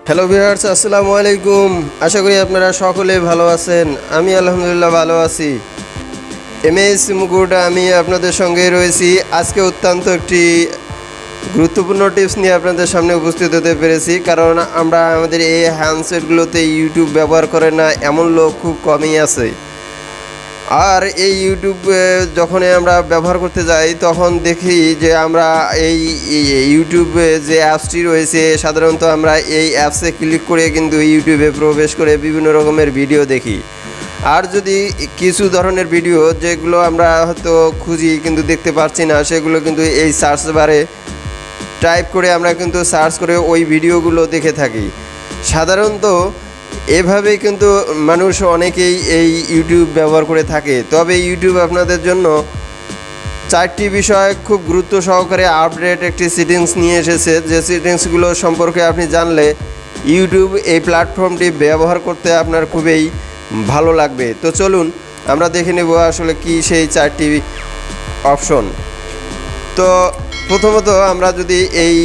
Hello viewers, আসসালামু আলাইকুম। আশা করি আপনারা সকলে ভালো আছেন। আমি আলহামদুলিল্লাহ ভালো আছি। MH মুকুট আমি আপনাদের সঙ্গে রয়েছি। আজকে অত্যন্ত একটি গুরুত্বপূর্ণ টিপস নিয়ে আপনাদের সামনে উপস্থিত হতে পেরেছি, কারণ আমরা আমাদের এই হ্যান্ডসেটগুলোতে ইউটিউব ব্যবহার করে না এমন লোক খুব কমই আছে। আর এই ইউটিউব যখনই আমরা ব্যবহার করতে যাই তখন দেখি যে আমরা এই ইউটিউবে যে অ্যাপসটি রয়েছে, সাধারণত আমরা এই অ্যাপসে ক্লিক করে কিন্তু ইউটিউবে প্রবেশ করে বিভিন্ন রকমের ভিডিও দেখি। আর যদি কিছু ধরনের ভিডিও যেগুলো আমরা হয়তো খুঁজি কিন্তু দেখতে পাচ্ছি না, সেগুলো কিন্তু এই সার্চ বারে টাইপ করে আমরা কিন্তু সার্চ করে ওই ভিডিওগুলো দেখে থাকি। সাধারণত এভাবেই কিন্তু মানুষ অনেকেই এই ইউটিউব ব্যবহার করে থাকে। তবে ইউটিউব আপনাদের জন্য 4টি বিষয় খুব গুরুত্ব সহকারে আপডেট একটি সেটিংস নিয়ে এসেছে, যে সেটিংসগুলো সম্পর্কে আপনি জানলে ইউটিউব এই প্ল্যাটফর্মটি ব্যবহার করতে আপনার খুবই ভালো লাগবে। তো চলুন আমরা দেখে নেব আসলে কি সেই 4টি অপশন। তো প্রথমত আমরা যদি এই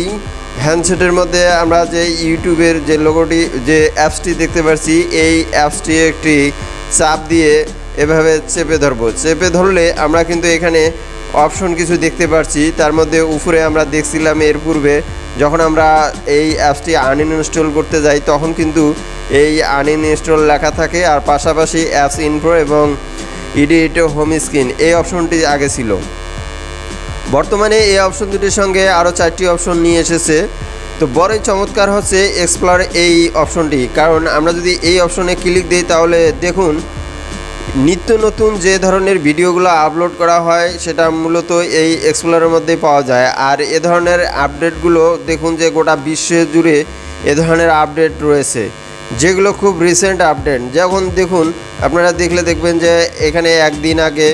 হ্যান্ডসেটের মধ্যে আমরা যে ইউটিউবের যে লোগোটি, যে অ্যাপসটি দেখতে পাচ্ছি, এই অ্যাপসটি একটি চাপ দিয়ে এভাবে চেপে ধরবো। চেপে ধরলে আমরা কিন্তু এখানে অপশন কিছু দেখতে পাচ্ছি। তার মধ্যে উপরে আমরা দেখছিলাম এর পূর্বে যখন আমরা এই অ্যাপসটি আনইনস্টল করতে যাই তখন কিন্তু এই আনইনস্টল লেখা থাকে, আর পাশাপাশি অ্যাপস ইনফো এবং এডিট হোম স্ক্রিন এই অপশনটি আগে ছিল। বর্তমানে এই অপশন দুটির সঙ্গে আরও 4টি অপশন নিয়ে এসেছে। তো বড়ই চমৎকার হচ্ছে এক্সপ্লোর এই অপশনটি, কারণ আমরা যদি এই অপশনে ক্লিক দিই তাহলে দেখুন নিত্য নতুন যে ধরনের ভিডিওগুলো আপলোড করা হয় সেটা মূলত এই এক্সপ্লোরের মধ্যেই পাওয়া যায়। আর এ ধরনের আপডেটগুলো দেখুন যে গোটা বিশ্ব জুড়ে এ ধরনের আপডেট রয়েছে, যেগুলো খুব রিসেন্ট আপডেট। যখন দেখুন আপনারা দেখলে দেখবেন যে এখানে একদিন আগে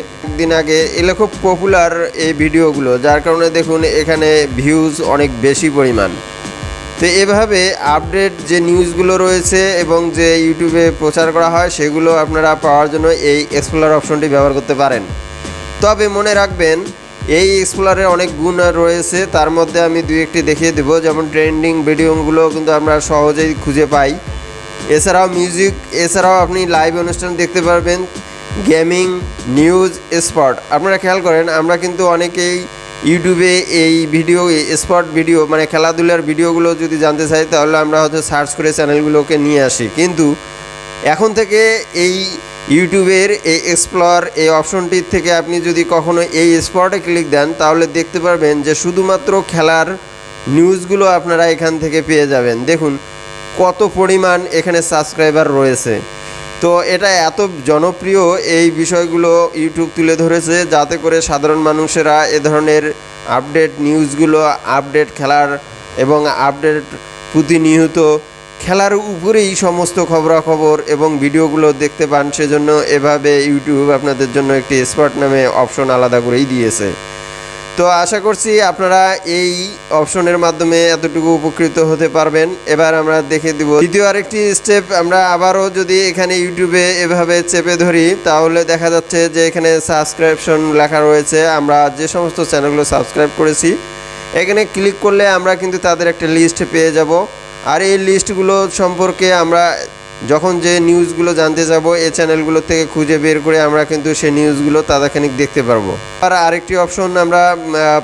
এগুলো খুব পপুলার এই ভিডিওগুলো, যার কারণে দেখুন এখানে ভিউজ অনেক বেশি পরিমাণ। তো এভাবে আপডেট যে নিউজগুলো রয়েছে এবং যে ইউটিউবে প্রচার করা হয় সেগুলো আপনারা পাওয়ার জন্য এই এক্সপ্লোরার অপশনটি ব্যবহার করতে পারেন। তবে মনে রাখবেন এই এক্সপ্লোরারের অনেক গুণ রয়েছে, তার মধ্যে আমি 2-1টি দেখিয়ে দেবো। যেমন ট্রেন্ডিং ভিডিওগুলো কিন্তু আমরা সহজেই খুঁজে পাই। এছাড়াও মিউজিক, এছাড়াও আপনি লাইভ অনুষ্ঠান দেখতে পারবেন, গেমিং, নিউজ, স্পট। আপনারা খেয়াল করেন আমরা কিন্তু অনেকেই ইউটিউবে এই ভিডিও স্পট ভিডিও মানে খেলাধুলার ভিডিওগুলো যদি জানতে চাই তাহলে আমরা হয়তো সার্চ করে চ্যানেলগুলোকে নিয়ে আসি, কিন্তু এখন থেকে এই ইউটিউবের এই এক্সপ্লোর এই অপশনটির থেকে আপনি যদি কখনো এই স্পটে ক্লিক দেন তাহলে দেখতে পারবেন যে শুধুমাত্র খেলার নিউজগুলো আপনারা এখান থেকে পেয়ে যাবেন। দেখুন কত পরিমাণ এখানে সাবস্ক্রাইবার রয়েছে। তো এটা এত জনপ্রিয় এই বিষয়গুলো ইউটিউব তুলে ধরেছে যাতে করে সাধারণ মানুষেরা এ ধরনের আপডেট নিউজগুলো, আপডেট খেলার এবং আপডেট প্রতিনিয়ত খেলার উপরেই সমস্ত খবরাখবর এবং ভিডিওগুলো দেখতে পান। সেজন্য এভাবে ইউটিউব আপনাদের জন্য একটি স্পট নামে অপশন আলাদা করেই দিয়েছে। তো আশা করছি আপনারা এই অপশনের মাধ্যমে এতটুকু উপকৃত হতে পারবেন। এবার আমরা দেখে দিব দ্বিতীয় আরেকটি স্টেপ। আমরা আবারও যদি এখানে ইউটিউবে এভাবে চেপে ধরি তাহলে দেখা যাচ্ছে যে এখানে সাবস্ক্রিপশন লেখা রয়েছে। আমরা যে সমস্ত চ্যানেলগুলো সাবস্ক্রাইব করেছি এখানে ক্লিক করলে আমরা কিন্তু তাদের একটা লিস্ট পেয়ে যাব। আর এই লিস্টগুলো সম্পর্কে আমরা যখন যে নিউজগুলো জানতে যাব এই চ্যানেলগুলো থেকে খুঁজে বের করে আমরা কিন্তু সেই নিউজগুলো তাৎক্ষণিক দেখতে পারবো। আর আরেকটি অপশন আমরা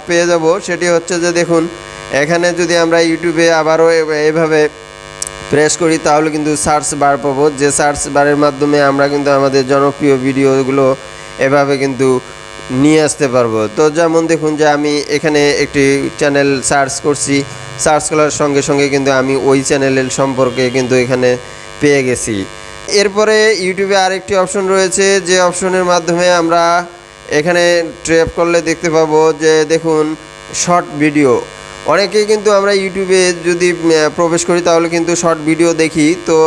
পেয়ে যাব, সেটি হচ্ছে যে দেখুন এখানে যদি আমরা ইউটিউবে আবারও এভাবে প্রেস করি তাহলে কিন্তু সার্চ বার পাবো, যে সার্চ বারের মাধ্যমে আমরা কিন্তু আমাদের জনপ্রিয় ভিডিওগুলো এভাবে কিন্তু নিয়ে আসতে পারবো। তো যেমন দেখুন যে আমি এখানে একটি চ্যানেল সার্চ করছি, সার্চ করার সঙ্গে সঙ্গে কিন্তু আমি ওই চ্যানেলের সম্পর্কে কিন্তু এখানে পেয়ে গেছি। এরপরে ইউটিউবে আরেকটি অপশন রয়েছে, যে অপশনের মাধ্যমে আমরা এখানে ট্র্যাপ করলে দেখতে পাবো যে দেখুন শর্ট ভিডিও। অনেকেই কিন্তু আমরা ইউটিউবে যদি প্রবেশ করি তাহলে কিন্তু শর্ট ভিডিও দেখি। তো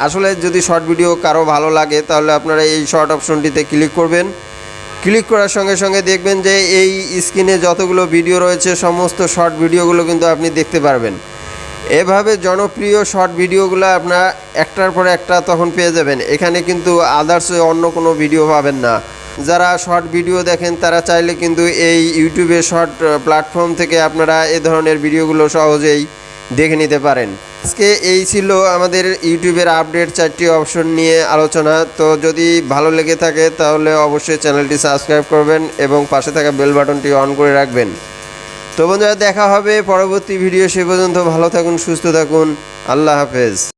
আসলে যদি শর্ট ভিডিও কারো ভালো লাগে তাহলে আপনারা এই শর্ট অপশনটিতে ক্লিক করবেন। ক্লিক করার সঙ্গে সঙ্গে দেখবেন যে এই স্ক্রিনে যতগুলো ভিডিও রয়েছে সমস্ত শর্ট ভিডিওগুলো কিন্তু আপনি দেখতে পারবেন। এভাবে জনপ্রিয় শর্ট ভিডিওগুলো আপনার একটার পর একটা তখন পেয়ে যাবেন। এখানে কিন্তু আদার্স অন্য কোনো ভিডিও পাবেন না। যারা শর্ট ভিডিও দেখেন তারা চাইলে কিন্তু এই ইউটিউবে শর্ট প্ল্যাটফর্ম থেকে আপনারা এ ধরনের ভিডিওগুলো সহজেই দেখে নিতে পারেন। আজকে এই ছিল আমাদের ইউটিউবের আপডেট 4টি অপশন নিয়ে আলোচনা। তো যদি ভালো লেগে থাকে তাহলে অবশ্যই চ্যানেলটি সাবস্ক্রাইব করবেন এবং পাশে থাকা বেল বাটনটি অন করে রাখবেন। তো বন্ধুরা, দেখা হবে পরবর্তী ভিডিও। সে পর্যন্ত ভালো থাকুন, সুস্থ থাকুন। আল্লাহ হাফেজ।